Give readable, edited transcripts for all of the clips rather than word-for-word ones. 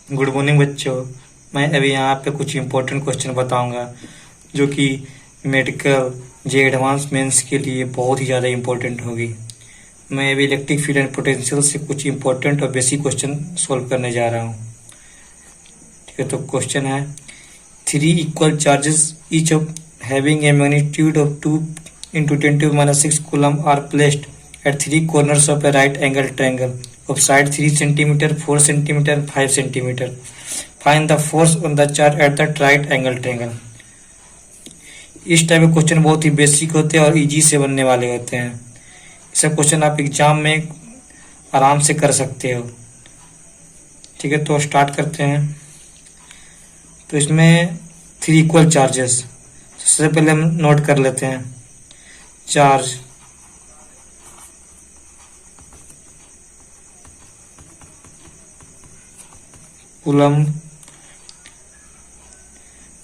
Good morning बच्चों। मैं अभी यहाँ पे कुछ इम्पोर्टेंट क्वेश्चन बताऊंगा जो कि मेडिकल जे एडवांस मेंस के लिए बहुत ही ज़्यादा इम्पोर्टेंट होगी। मैं अभी इलेक्ट्रिक फील्ड एंड पोटेंशियल से कुछ इम्पोर्टेंट और बेसिक क्वेश्चन सॉल्व करने जा रहा हूँ। ठीक है, तो क्वेश्चन है, three equal charges each of having a magnitude of 2 × 10⁻⁶ coulomb are placed at three corners of a right angle triangle of side 3 centimeter, 4 centimeter, 5 centimeter. Find the force on the charge at the right angle triangle. इस type के question बहुत ही basic होते हैं और easy से बनने वाले होते हैं। ये सब क्वेश्चन आप एग्जाम में आराम से कर सकते हो। ठीक है, तो स्टार्ट करते हैं। तो इसमें थ्री इक्वल चार्जेस, सबसे पहले हम नोट कर लेते हैं। Charge coulomb,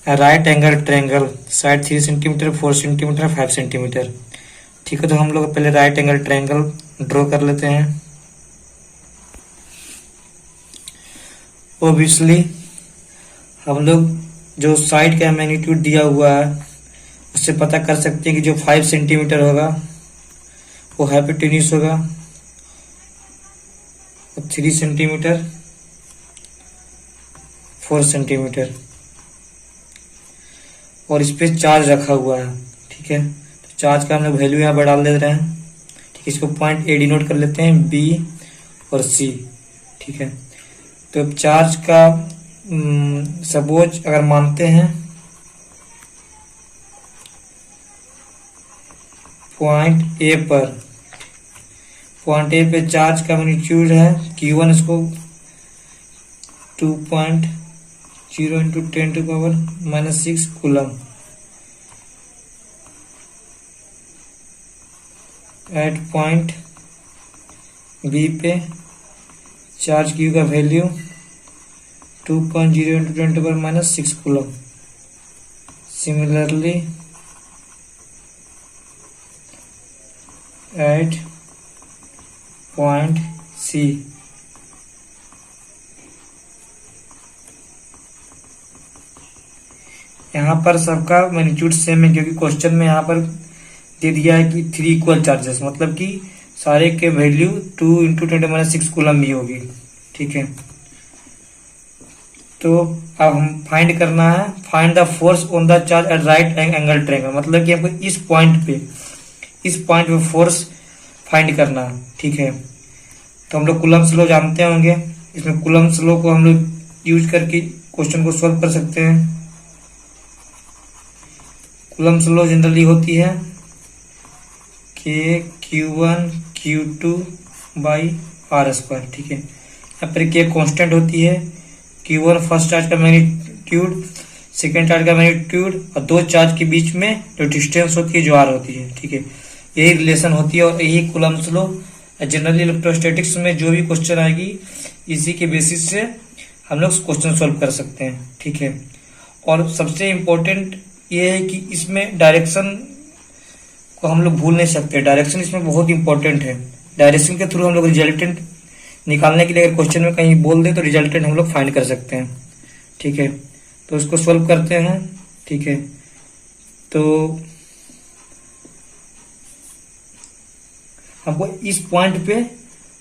right angle triangle, side 3 centimetre, 4 centimetre, 5 centimetre. ठीक है, तो हम लोग पहले राइट एंगल ट्रायंगल ड्रॉ कर लेते हैं। ओब्वियसली हम लोग जो साइड का मैग्नीट्यूड दिया हुआ है उससे पता कर सकते हैं कि जो 5 सेंटीमीटर होगा वो हाइपोटेन्यूज होगा, और 3 सेंटीमीटर 4 सेंटीमीटर, और इस पे चार्ज रखा हुआ है। ठीक है, तो चार्ज का हम लोग वैल्यू यहाँ पर डाल दे रहे हैं। ठीक है, इसको पॉइंट ए डिनोट कर लेते हैं, बी और सी। ठीक है, तो अब चार्ज का सपोज अगर मानते हैं पॉइंट ए पे चार्ज का मैग्नीट्यूड है Q1, इसको 2.0 × 10⁻⁶ कूलम। एट पॉइंट बी पे चार्ज Q का value 2.0 × 10⁻⁶ coulomb. Similarly at point C यहाँ पर सबका मैग्नीट्यूड सेम है, क्योंकि क्वेश्चन में यहाँ पर दे दिया है कि थ्री इक्वल चार्जेस, मतलब कि सारे के वैल्यू 2 × 10⁻⁶ कूलम ही होगी। ठीक है, तो अब हम फाइंड करना है, find the force on the charge at right angle triangle, मतलब कि हमको इस पॉइंट पे फोर्स फाइंड करना है। ठीक है, तो हम लोग कूलम्स लॉ जानते होंगे, इसमें कूलम्स लॉ को हम लोग यूज करके क्वेश्चन को सॉल्व कर सकते हैं। कूलम्स लॉ जनरली होती है Q1 Q2/r²। ठीक है, यहाँ पर K कांस्टेंट होती है। Q1 फर्स्ट चार्ज का मैग्नीट्यूड, सेकेंड चार्ज का मैग्नीट्यूड, और दो चार्ज के बीच में जो डिस्टेंस होती है जो r होती है। ठीक है, यही रिलेशन होती है और यही कूलम्स लॉ जनरली इलेक्ट्रोस्टैटिक्स में जो भी क्वेश्चन आएगी इसी के बेसिस से हम लोग क्वेश्चन सॉल्व कर सकते हैं। ठीक है, और सबसे इम्पोर्टेंट ये है कि इसमें डायरेक्शन को हम लोग भूल नहीं सकते। डायरेक्शन इसमें बहुत इंपॉर्टेंट है। डायरेक्शन के थ्रू हम लोग रिजल्टेंट निकालने के लिए अगर क्वेश्चन में कहीं बोल दे तो रिजल्टेंट हम लोग फाइंड कर सकते हैं। ठीक है, तो इसको सॉल्व करते हैं। ठीक है, तो हमको इस पॉइंट पे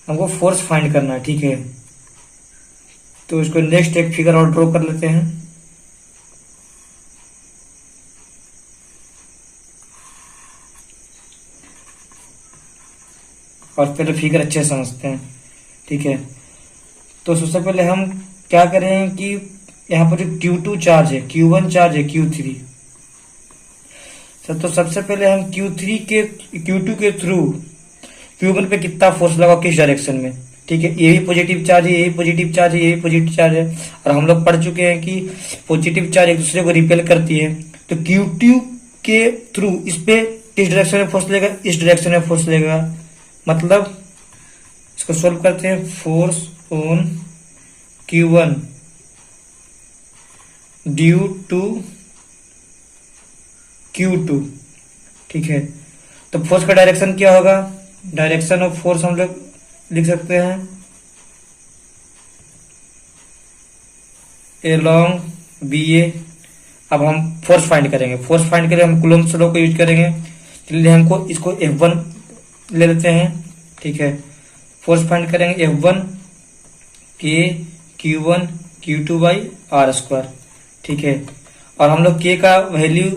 हमको फोर्स फाइंड करना है। ठीक है, तो इसको नेक्स्ट एक फिगर और ड्रॉ कर लेते हैं। और पहले फिगर अच्छे से समझते हैं। ठीक है, तो सबसे पहले हम क्या करें कि यहाँ पर जो Q2 चार्ज है, Q1 चार्ज है, Q3। तो सबसे पहले हम Q2 के थ्रू Q1 पे कितना फोर्स लगा, किस डायरेक्शन में। ठीक है, ये भी पॉजिटिव चार्ज है, ये भी पॉजिटिव चार्ज है, ये भी पॉजिटिव चार्ज है, और हम लोग पढ़ चुके हैं कि पॉजिटिव चार्ज एक दूसरे को रिपेल करती है। तो Q2 के थ्रू इस पे किस डायरेक्शन में फोर्स लेगा, इस डायरेक्शन में फोर्स लेगा। मतलब इसको सोल्व करते हैं। Force on Q1 due to Q2। ठीक है, तो फोर्स का डायरेक्शन क्या होगा, डायरेक्शन ऑफ फोर्स हम लोग लिख सकते हैं along BA। अब हम फोर्स फाइंड करेंगे। फोर्स फाइंड करेंगे हम कूलम्ब्स लॉ को यूज करेंगे। इसलिए हमको इसको F1 ले लेते हैं, ठीक है। फोर्स फाइंड करेंगे F1 K Q1 Q2 by are square, ठीक है। और हम लोग K का वैल्यू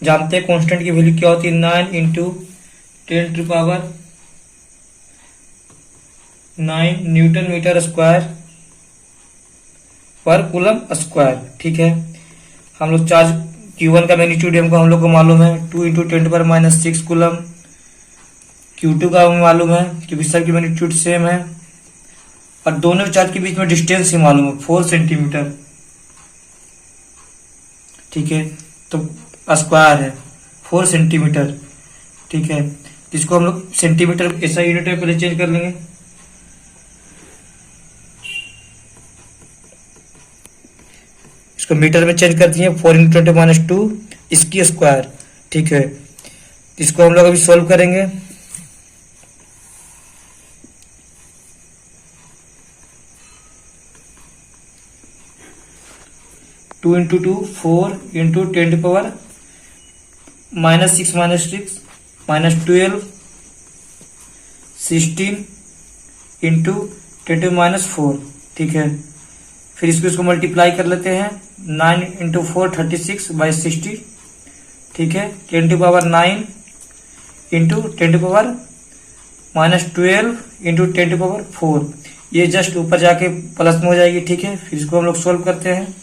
जानते हैं, कांस्टेंट की वैल्यू क्या होती है, 9 इंटू 10⁻⁹ न्यूटन मीटर स्क्वायर पर कूलम स्क्वायर, ठीक है। हम लोग चार्ज Q1 का मैग्नीट्यूड हम लोग को मालूम है 2 इंटू 10⁻⁶ कूलम। Q2 का हमें मालूम है क्योंकि सबकी मैग्नीट्यूड सेम है। और दोनों चार्ज के बीच में डिस्टेंस ही मालूम है 4 सेंटीमीटर, ठीक है। तो स्क्वायर है 4 सेंटीमीटर, ठीक है। इसको हम लोग सेंटीमीटर ऐसा यूनिट में पहले चेंज कर लेंगे। इसको मीटर में चेंज कर दिए 4 इंटू 10⁻², इसकी स्क्वायर, ठीक है। इसको हम लोग अभी सॉल्व करेंगे। टू इंटू 2 4 इंटू 10⁻⁻⁶ -12 16 इंटू 10⁻⁴, ठीक है। फिर इसको मल्टीप्लाई कर लेते हैं 9 इंटू 4 36 बाई 60, ठीक है। 10⁻⁹ इंटू 10⁻⁻12 इंटू 10⁻⁴, ये जस्ट ऊपर जाके प्लस में हो जाएगी, ठीक है। फिर इसको हम लोग सोल्व करते हैं।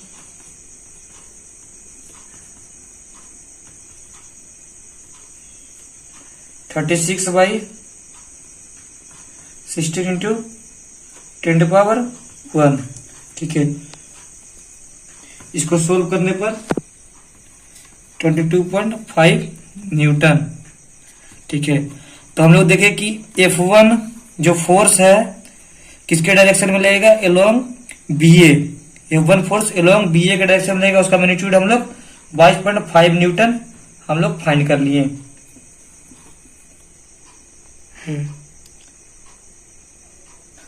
थर्टी सिक्स बाई 16 इंटू 10⁻⁴, ठीक है। इसको सोल्व करने पर 22.5 न्यूटन, ठीक है। तो हम लोग देखें कि F1 जो फोर्स है किसके डायरेक्शन में लगेगा, along BA। F1 force along BA के डायरेक्शन में लगेगा। उसका मैग्नीट्यूड हम लोग 22.5 न्यूटन हम लोग फाइंड कर लिए।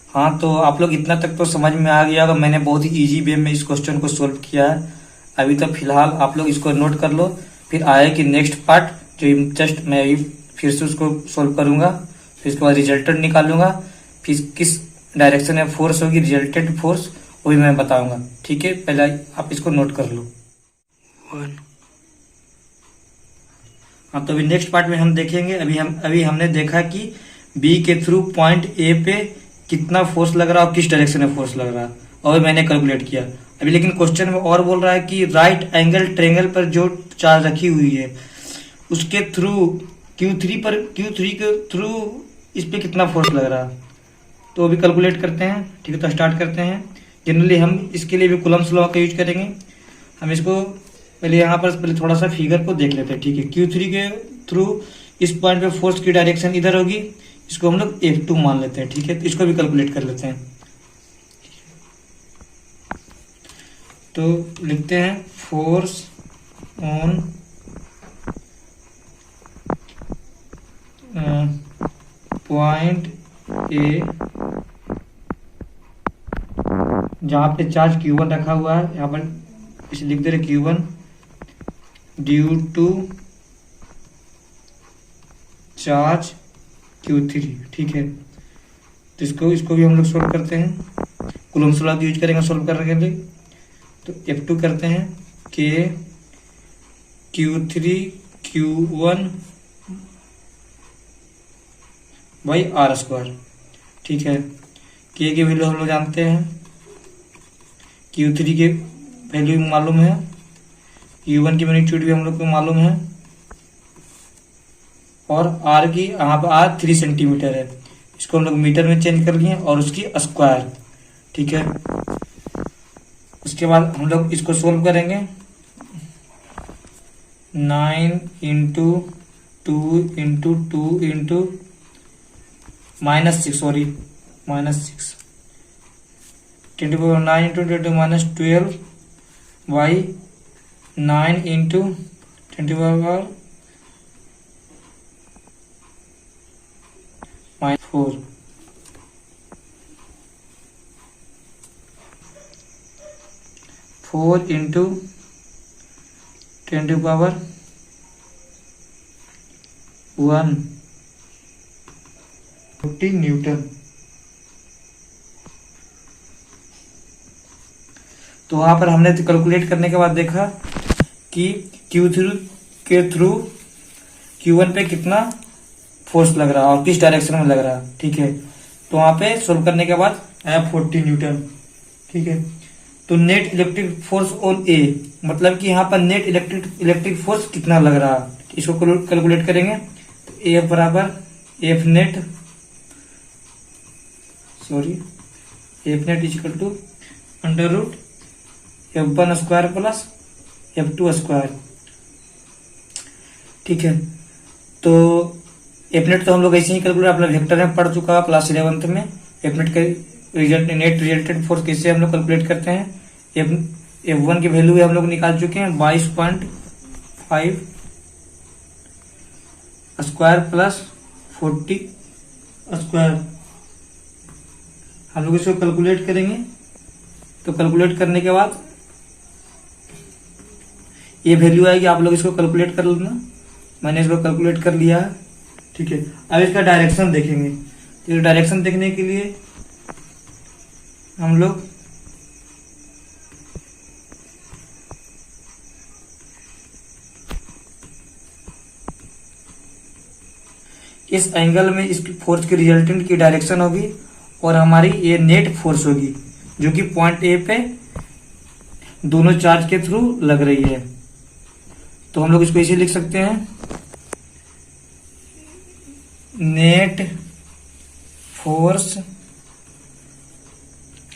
हाँ, तो आप लोग इतना तक तो समझ में आ गया होगा। मैंने बहुत ही इजी वे में इस क्वेश्चन को सोल्व किया है। अभी तो फिलहाल आप लोग इसको नोट कर लो, फिर आए कि नेक्स्ट पार्ट जो जस्ट मैं फिर से उसको सोल्व करूंगा, फिर इसके बाद रिजल्टेंट निकालूंगा, फिर किस डायरेक्शन में फोर्स होगी, रिजल्टेंट फोर्स, वो भी मैं बताऊंगा, ठीक है। पहले आप इसको नोट कर लो। हाँ, तो अभी नेक्स्ट पार्ट में हम देखेंगे। अभी हमने देखा कि बी के थ्रू पॉइंट ए पे कितना फोर्स लग रहा है और किस डायरेक्शन में फोर्स लग रहा है, और मैंने कैलकुलेट किया। अभी लेकिन क्वेश्चन में और बोल रहा है कि राइट एंगल ट्रायंगल पर जो चार्ज रखी हुई है उसके थ्रू Q3 के थ्रू इस पे कितना फोर्स लग रहा है, तो अभी कैलकुलेट करते हैं, ठीक है। तो स्टार्ट करते हैं। जनरली हम इसके लिए भी कूलम्ब्स लॉ का यूज करेंगे। हम इसको पहले यहाँ पर पहले थोड़ा सा फिगर को देख लेते हैं, ठीक है। Q3 के थ्रू इस पॉइंट पे फोर्स की डायरेक्शन इधर होगी, इसको हम लोग F2 मान लेते हैं, ठीक है। तो इसको भी कैलकुलेट कर लेते हैं। तो लिखते हैं फोर्स ऑन पॉइंट ए, जहां पे चार्ज Q1 रखा हुआ है, यहाँ पर इसे लिख दे रहे Q1 due to charge Q3, ठीक है। तो इसको भी हम लोग सोल्व करते हैं। कूलम्ब्स लॉ यूज करेंगे सोल्व करने के लिए। तो F2 करते हैं K Q3 Q1 by are square, ठीक है। K की वैल्यू हम लोग जानते हैं, Q3 की वैल्यू मालूम है, Q1 की मैग्नीट्यूड भी हम लोग को मालूम है, और R की यहाँ पर R 3 सेंटीमीटर है। इसको हम लोग मीटर में चेंज कर लिए और उसकी स्क्वायर, ठीक है। उसके बाद हम लोग इसको सोल्व करेंगे। 9 into 2 into 2 into -6 10⁻9 into 10⁻12 by 9 into 10⁻4, 4 into 10 to power 1 40 newton. तो वहां पर हमने कैलकुलेट करने के बाद देखा कि Q1 पे कितना फोर्स लग रहा और किस डायरेक्शन में लग रहा। ठीक है, तो वहां पे सोल्व करने के बाद आया 40 न्यूटन। ठीक है, तो नेट इलेक्ट्रिक फोर्स ऑन ए, मतलब कि यहाँ पर नेट इलेक्ट्रिक फोर्स कितना लग रहा, इसको कैलकुलेट करेंगे। तो एफ बराबर F net is equal to under root F1 square plus F2 square. ठीक है, तो एफ नेट तो हम लोग ऐसे ही कैलकुलेट अपना वेक्टर में पढ़ चुका क्लास 11th में। एफ नेट का नेट रिजल्टेंट फोर्स कैसे हम लोग कैलकुलेट करते हैं। F1 की वैल्यू हम लोग निकाल चुके हैं 22.5 स्क्वायर प्लस 40 स्क्वायर। हम लोग इसको कैलकुलेट करेंगे। तो कैलकुलेट करने के बाद ये वैल्यू आएगी, आप लोग इसको कैलकुलेट कर लेना। मैंने इसको कैलकुलेट कर लिया है। ठीक है, अब इसका डायरेक्शन देखेंगे। तो डायरेक्शन देखने के लिए हम लोग इस एंगल में इस फोर्स की रिजल्टेंट की डायरेक्शन होगी और हमारी ये नेट फोर्स होगी जो कि पॉइंट ए पे दोनों चार्ज के थ्रू लग रही है। तो हम लोग इसको इसे लिख सकते हैं, net force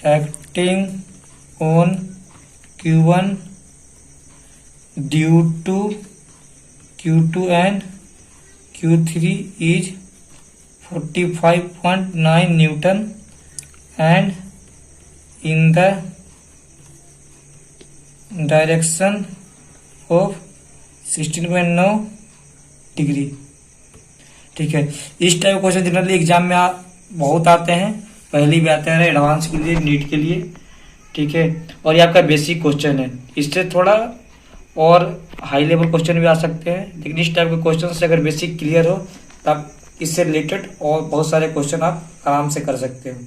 acting on Q1 due to Q2 and Q3 is 45.9 newton and in the direction of 16.9 degree. ठीक है, इस टाइप क्वेश्चन जनरली एग्जाम में बहुत आते हैं, पहले भी आते हैं एडवांस के लिए, नीट के लिए। ठीक है, और ये आपका बेसिक क्वेश्चन है, इससे थोड़ा और हाई लेवल क्वेश्चन भी आ सकते हैं, लेकिन इस टाइप के क्वेश्चन से अगर बेसिक क्लियर हो तब इससे रिलेटेड और बहुत सारे क्वेश्चन आप आराम से कर सकते हो।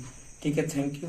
ठीक है, थैंक यू।